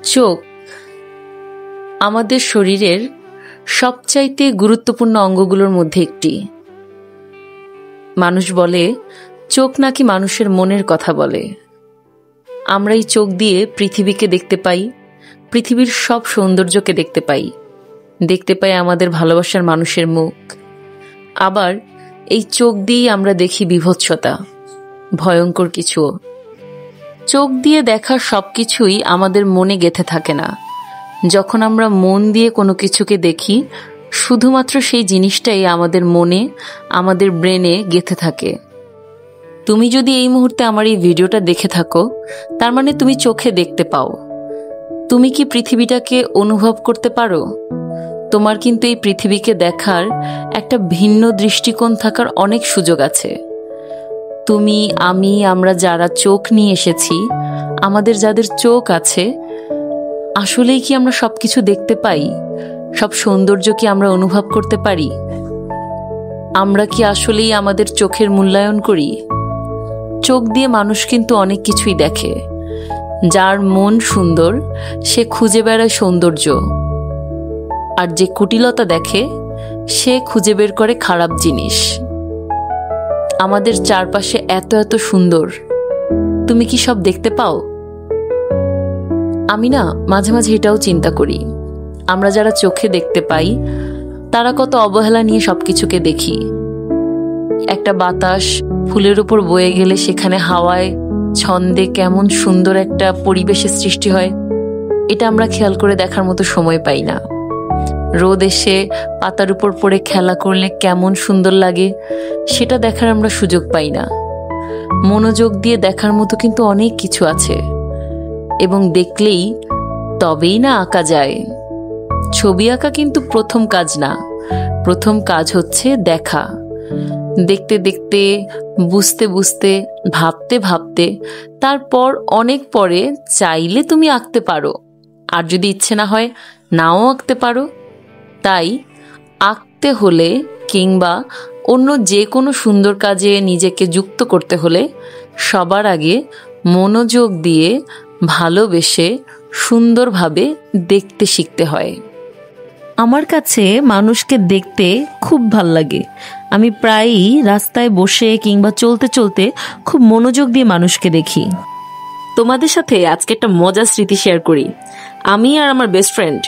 চোখ আমাদের শরীরের সবচাইতে গুরুত্বপূর্ণ অঙ্গগুলোর মধ্যে একটি। মানুষ বলে চোখ নাকি মানুষের মনের কথা বলে। আমরা এই চোখ দিয়ে পৃথিবীকে দেখতে পাই, পৃথিবীর সব সৌন্দর্যকে দেখতে পাই, দেখতে পাই আমাদের ভালোবাসার মানুষের মুখ। আবার এই চোখ দিয়েই আমরা দেখি বীভৎসতা, ভয়ঙ্কর কিছুও। চোখ দিয়ে দেখা সবকিছুই আমাদের মনে গেঁথে থাকে না। যখন আমরা মন দিয়ে কোনো কিছুকে দেখি, শুধুমাত্র সেই জিনিসটাই আমাদের মনে, আমাদের ব্রেনে গেঁথে থাকে। তুমি যদি এই মুহূর্তে আমার এই ভিডিওটা দেখে থাকো, তার মানে তুমি চোখে দেখতে পাও। তুমি কি পৃথিবীটাকে অনুভব করতে পারো? তোমার কিন্তু এই পৃথিবীকে দেখার একটা ভিন্ন দৃষ্টিকোণ থাকার অনেক সুযোগ আছে। তুমি, আমি, আমরা যারা চোখ নিয়ে এসেছি, আমাদের যাদের চোখ আছে, আসলেই কি আমরা সবকিছু দেখতে পাই? সব সৌন্দর্য কি আমরা অনুভব করতে পারি? আমরা কি আসলেই আমাদের চোখের মূল্যায়ন করি? চোখ দিয়ে মানুষ কিন্তু অনেক কিছুই দেখে। যার মন সুন্দর, সে খুঁজে বেড়ায় সৌন্দর্য, আর যে কুটিলতা দেখে, সে খুঁজে বের করে খারাপ জিনিস। আমাদের চারপাশে এত এত সুন্দর, তুমি কি সব দেখতে পাও? আমি না মাঝে মাঝে এটাও চিন্তা করি, আমরা যারা চোখে দেখতে পাই, তারা কত অবহেলা নিয়ে সবকিছুকে দেখি। একটা বাতাস ফুলের উপর বয়ে গেলে সেখানে হাওয়ায় ছন্দে কেমন সুন্দর একটা পরিবেশের সৃষ্টি হয়, এটা আমরা খেয়াল করে দেখার মতো সময় পাই না। রোদ এসে পাতার উপর পড়ে খেলা করলে কেমন সুন্দর লাগে, সেটা দেখার আমরা সুযোগ পাই না। মনোযোগ দিয়ে দেখার মতো কিন্তু অনেক কিছু আছে, এবং দেখলেই তবেই না আঁকা যায়। ছবি আঁকা কিন্তু প্রথম কাজ না, প্রথম কাজ হচ্ছে দেখা। দেখতে দেখতে, বুঝতে বুঝতে, ভাবতে ভাবতে, তারপর অনেক পরে চাইলে তুমি আঁকতে পারো, আর যদি ইচ্ছে না হয় নাও আঁকতে পারো। তাই আঁকতে হলে কিংবা অন্য যে কোনো সুন্দর কাজে নিজেকে যুক্ত করতে হলে সবার আগে মনোযোগ দিয়ে, ভালোবেসে, সুন্দরভাবে দেখতে শিখতে হয়। আমার কাছে মানুষকে দেখতে খুব ভাল লাগে। আমি প্রায়ই রাস্তায় বসে কিংবা চলতে চলতে খুব মনোযোগ দিয়ে মানুষকে দেখি। তোমাদের সাথে আজকে একটা মজার স্মৃতি শেয়ার করি। আমি আর আমার বেস্ট ফ্রেন্ড,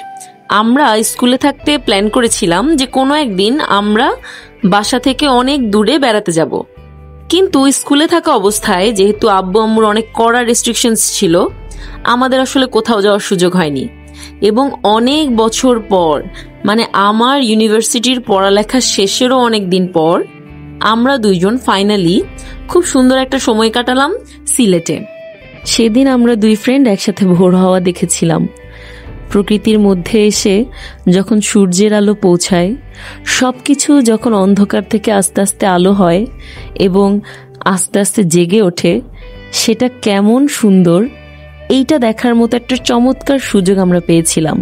আমরা স্কুলে থাকতে প্ল্যান করেছিলাম যে কোনো একদিন আমরা বাসা থেকে অনেক দূরে বেড়াতে যাব। কিন্তু স্কুলে থাকা অবস্থায় যেহেতু আব্বু আম্মুর অনেক কড়া রেস্ট্রিকশনস ছিল, আমাদের আসলে কোথাও যাওয়ার সুযোগ হয়নি। এবং অনেক বছর পর, মানে আমার ইউনিভার্সিটির পড়ালেখা শেষেরও অনেক দিন পর, আমরা দুইজন ফাইনালি খুব সুন্দর একটা সময় কাটালাম সিলেটে। সেদিন আমরা দুই ফ্রেন্ড একসাথে ভোর হওয়া দেখেছিলাম। প্রকৃতির মধ্যে এসে যখন সূর্যের আলো পৌঁছায়, সবকিছু যখন অন্ধকার থেকে আস্তে আস্তে আলো হয় এবং আস্তে আস্তে জেগে ওঠে, সেটা কেমন সুন্দর, এইটা দেখার মতো একটা চমৎকার সুযোগ আমরা পেয়েছিলাম।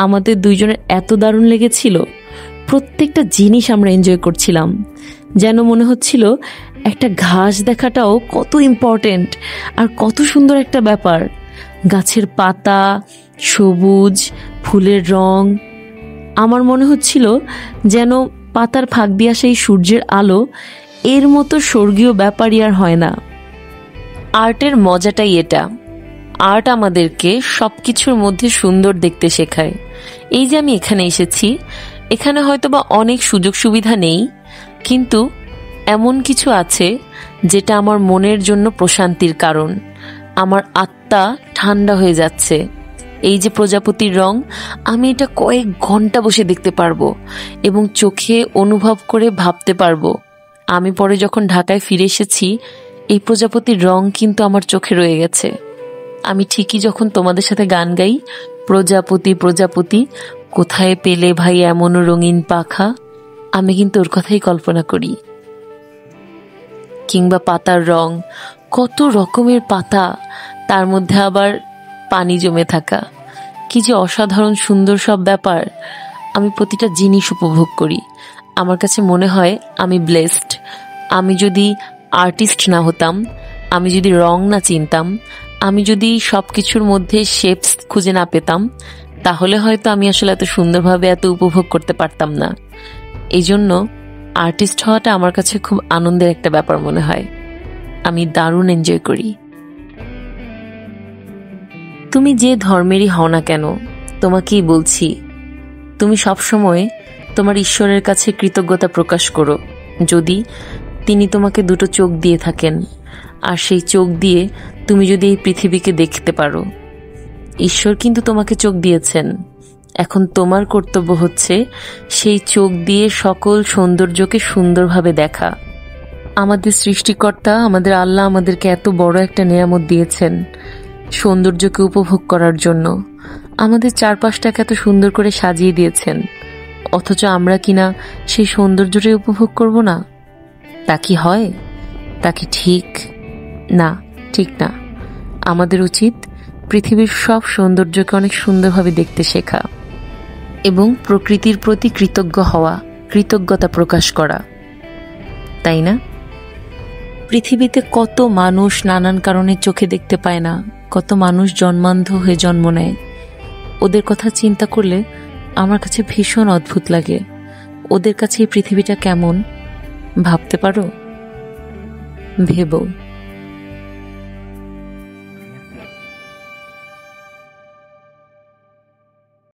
আমাদের দুইজনের এত দারুণ লেগেছিল, প্রত্যেকটা জিনিস আমরা এনজয় করছিলাম। যেন মনে হচ্ছিল একটা ঘাস দেখাটাও কত ইম্পর্টেন্ট আর কত সুন্দর একটা ব্যাপার। গাছের পাতা, সবুজ, ফুলের রং, আমার মনে হচ্ছিল যেন পাতার ফাঁক দিয়ে আসা এই সূর্যের আলো, এর মতো স্বর্গীয় ব্যাপারই আর হয় না। আর্টের মজাটাই এটা। আর্ট আমাদেরকে সবকিছুর মধ্যে সুন্দর দেখতে শেখায়। এই যে আমি এখানে এসেছি, এখানে হয়তোবা অনেক সুযোগ সুবিধা নেই, কিন্তু এমন কিছু আছে যেটা আমার মনের জন্য প্রশান্তির কারণ। আমার আত্মা ঠান্ডা হয়ে যাচ্ছে। এই যে প্রজাপতির রং, আমি এটা কয়েক ঘন্টা বসে দেখতে পারবো এবং চোখে অনুভব করে ভাবতে পারবো। আমি পরে যখন ঢাকায় ফিরে এসেছি, এই প্রজাপতির রং কিন্তু আমার চোখে রয়ে গেছে। আমি ঠিকই যখন তোমাদের সাথে গান গাই, প্রজাপতি প্রজাপতি কোথায় পেলে ভাই এমন রঙিন পাখা, আমি কিন্তু ওর কথাই কল্পনা করি। কিংবা পাতার রং, কত রকমের পাতা, তার মধ্যে আবার পানি জমে থাকা, কি যে অসাধারণ সুন্দর সব ব্যাপার। আমি প্রতিটা জিনিস উপভোগ করি। আমার কাছে মনে হয় আমি ব্লেসড। আমি যদি আর্টিস্ট না হতাম, আমি যদি রং না চিনতাম, আমি যদি সবকিছুর মধ্যে শেপস খুঁজে না পেতাম, তাহলে হয়তো আমি আসলে এত সুন্দরভাবে এত উপভোগ করতে পারতাম না। এই জন্য আর্টিস্ট হওয়াটা আমার কাছে খুব আনন্দের একটা ব্যাপার মনে হয়। আমি দারুণ এনজয় করি। তুমি যে ধর্মেরই হও না কেন, তোমাকেই বলছি, তুমি সবসময় তোমার ঈশ্বরের কাছে কৃতজ্ঞতা প্রকাশ করো, যদি তিনি তোমাকে দুটো চোখ দিয়ে থাকেন, আর সেই চোখ দিয়ে তুমি যদি এই পৃথিবীকে দেখতে পারো। ঈশ্বর কিন্তু তোমাকে চোখ দিয়েছেন, এখন তোমার কর্তব্য হচ্ছে সেই চোখ দিয়ে সকল সৌন্দর্যকে সুন্দরভাবে দেখা। আমাদের সৃষ্টিকর্তা, আমাদের আল্লাহ আমাদেরকে এত বড় একটা নিয়ামত দিয়েছেন সৌন্দর্যকে উপভোগ করার জন্য। আমাদের চারপাশটাকে এত সুন্দর করে সাজিয়ে দিয়েছেন, অথচ আমরা কিনা সেই সৌন্দর্যটাই উপভোগ করব না? তা কি হয়? তা কি ঠিক? না, ঠিক না। আমাদের উচিত পৃথিবীর সব সৌন্দর্যকে অনেক সুন্দরভাবে দেখতে শেখা এবং প্রকৃতির প্রতি কৃতজ্ঞ হওয়া, কৃতজ্ঞতা প্রকাশ করা, তাই না? পৃথিবীতে কত মানুষ নানান কারণে চোখে দেখতে পায় না, কত মানুষ জন্মান্ধ হয়ে জন্ম নেয়। ওদের কথা চিন্তা করলে আমার কাছে ভীষণ অদ্ভুত লাগে। ওদের কাছে এই পৃথিবীটা কেমন ভাবতে পারো? ভেবো।